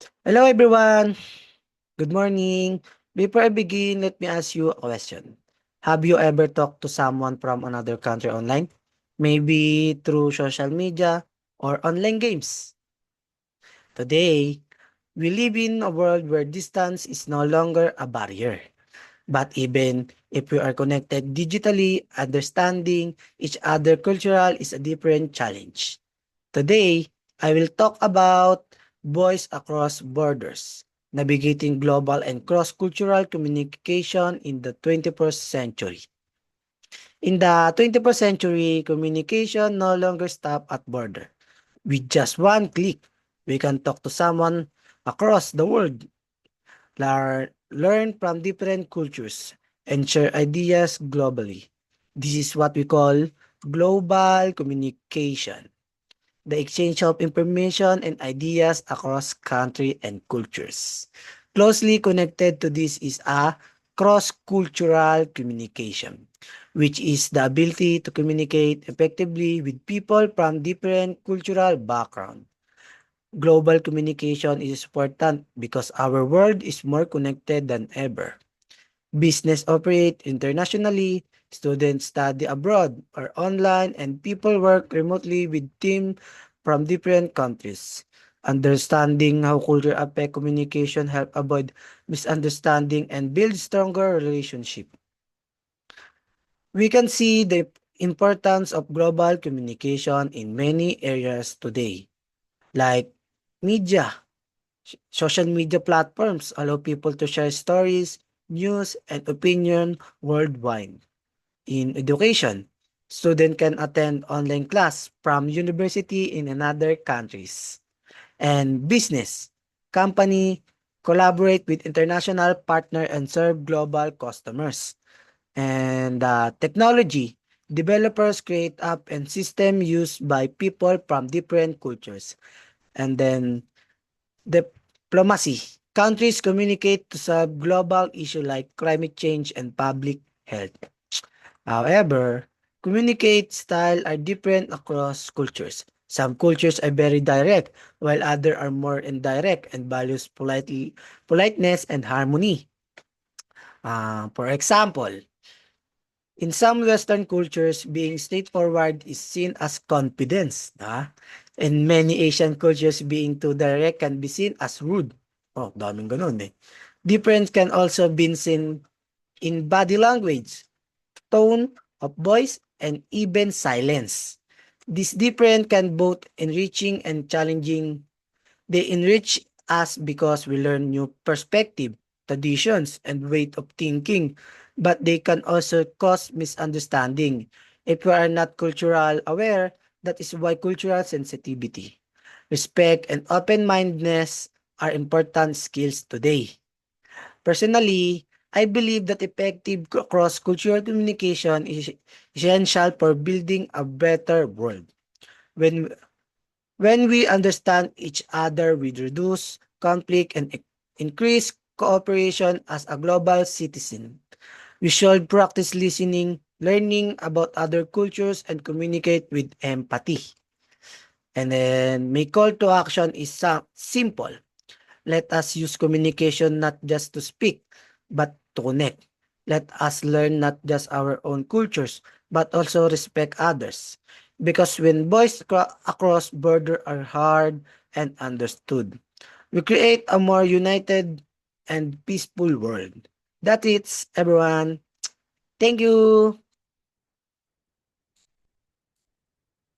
Hello everyone. Good morning. Before I begin, let me ask you a question. Have you ever talked to someone from another country online? Maybe through social media or online games? Today, we live in a world where distance is no longer a barrier. But even if we are connected digitally, understanding each other cultural is a different challenge. Today, I will talk about voice across borders, navigating global and cross-cultural communication in the 21st century. In the 21st century, communication no longer stops at border. With just one click, we can talk to someone across the world, learn from different cultures, and share ideas globally. This is what we call global communication, the exchange of information and ideas across country and cultures. Closely connected to this is a cross-cultural communication, which is the ability to communicate effectively with people from different cultural backgrounds. Global communication is important because our world is more connected than ever. Business operate internationally, students study abroad or online, and people work remotely with teams from different countries. Understanding how culture affect communication help avoid misunderstanding and build stronger relationship. We can see the importance of global communication in many areas today, like media. Social media platforms allow people to share stories, news, and opinion worldwide. In education, students can attend online class from university in another countries. And business, company collaborate with international partner and serve global customers. And technology, developers create app and system used by people from different cultures. And then diplomacy, countries communicate to solve global issues like climate change and public health. However, communicate style are different across cultures. Some cultures are very direct, while others are more indirect and values politeness and harmony. For example, in some Western cultures, being straightforward is seen as confidence. In many Asian cultures, being too direct can be seen as rude. Oh, daming ganun eh. Difference can also be seen in body language, tone of voice, and even silence. This difference can both enriching and challenging. They enrich us because we learn new perspective, traditions, and way of thinking, but they can also cause misunderstanding. If we are not cultural aware, that is why cultural sensitivity, respect, and open-mindedness are important skills today. Personally, I believe that effective cross-cultural communication is essential for building a better world. When when we understand each other, we reduce conflict and increase cooperation as a global citizen. We should practice listening, learning about other cultures, and communicate with empathy. And then my call to action is simple. Let us use communication not just to speak, but to connect. Let us learn not just our own cultures, but also respect others. Because when voices across border are heard and understood, we create a more united and peaceful world. That's it, everyone. Thank you.